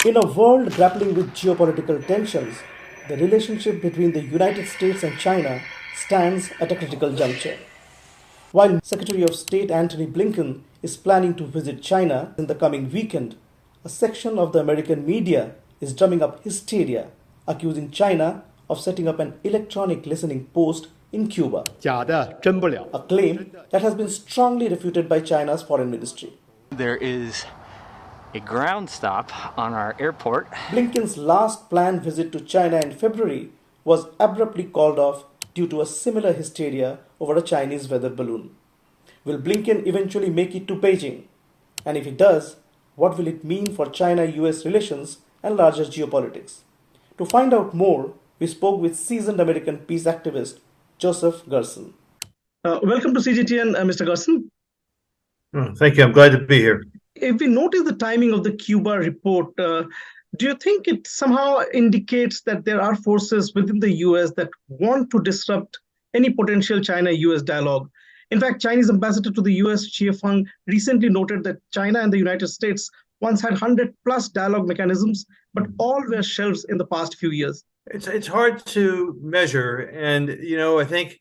In a world grappling with geopolitical tensions, the relationship between the United States and China stands at a critical juncture. While Secretary of State Antony Blinken is planning to visit China in the coming weekend, a section of the American media is drumming up hysteria, accusing China of setting up an electronic listening post in Cuba, 假的真不了。 a claim that has been strongly refuted by China's foreign ministry. There is a ground stop on our airport. Blinken's last planned visit to China in February was abruptly called off due to a similar hysteria over a Chinese weather balloon. Will Blinken eventually make it to Beijing? And if he does, what will it mean for China-US relations and larger geopolitics? To find out more, we spoke with seasoned American peace activist Joseph Gerson. Welcome to CGTN, Mr. Gerson. Thank you. I'm glad to be here. If we notice the timing of the Cuba report, do you think it somehow indicates that there are forces within the US that want to disrupt any potential China-US dialogue? In fact, Chinese ambassador to the US, Xie Feng, recently noted that China and the United States once had 100+ dialogue mechanisms, but all were shelved in the past few years. It's hard to measure, and I think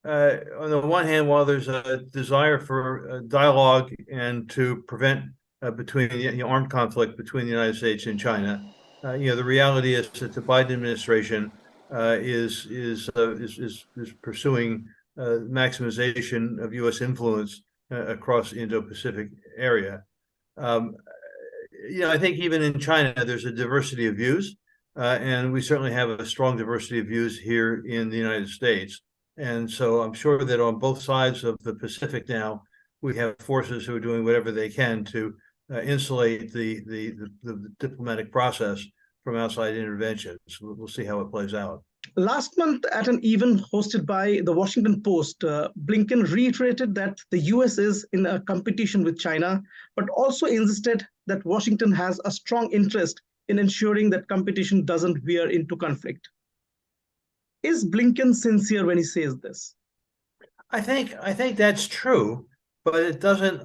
on the one hand, while there's a desire for dialogue and to prevent between armed conflict between the United States and China, the reality is that the Biden administration is pursuing maximization of U.S. influence across the Indo-Pacific area. I think even in China, there's a diversity of views, and we certainly have a strong diversity of views here in the United States. And so I'm sure that on both sides of the Pacific now, we have forces who are doing whatever they can to insulate the diplomatic process from outside intervention. So we'll see how it plays out. Last month, at an event hosted by the Washington Post, Blinken reiterated that the US is in a competition with China, but also insisted that Washington has a strong interest in ensuring that competition doesn't veer into conflict. Is Blinken sincere when he says this? I think that's true, but it doesn't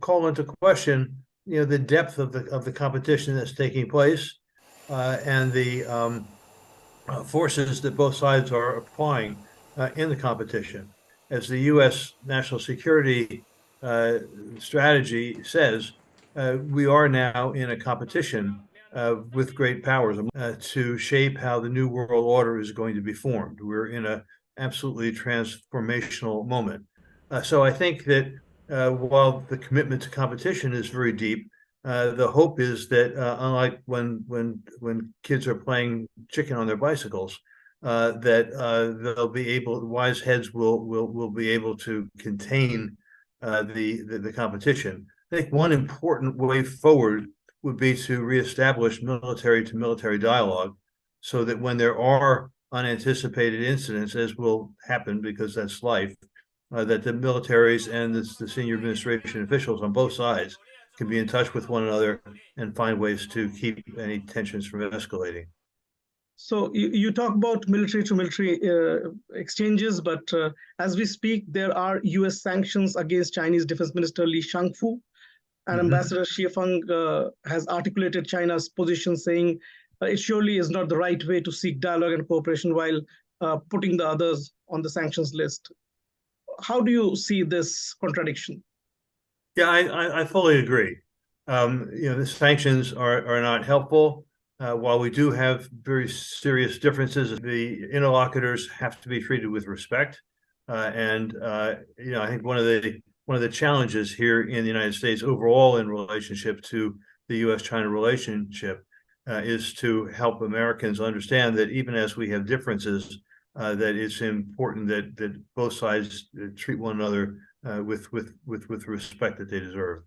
call into question the depth of the competition that's taking place and the forces that both sides are applying in the competition. As the U.S. national security strategy says, we are now in a competition with great powers to shape how the new world order is going to be formed. We're in an absolutely transformational moment. So I think that while the commitment to competition is very deep, the hope is that unlike when kids are playing chicken on their bicycles, that they'll be able, wise heads will be able to contain the competition. I think one important way forward would be to reestablish military-to-military dialogue, so that when there are unanticipated incidents, as will happen because that's life, that the militaries and the senior administration officials on both sides can be in touch with one another and find ways to keep any tensions from escalating. So you talk about military-to-military exchanges, but as we speak, there are US sanctions against Chinese Defense Minister Li Shangfu. And Ambassador Xie Feng has articulated China's position, saying it surely is not the right way to seek dialogue and cooperation while putting the others on the sanctions list. How do you see this contradiction? Yeah, I fully agree. The sanctions are not helpful. While we do have very serious differences, the interlocutors have to be treated with respect. I think one of the challenges here in the United States overall in relationship to the U.S.-China relationship is to help Americans understand that even as we have differences, that it's important that both sides treat one another with respect that they deserve.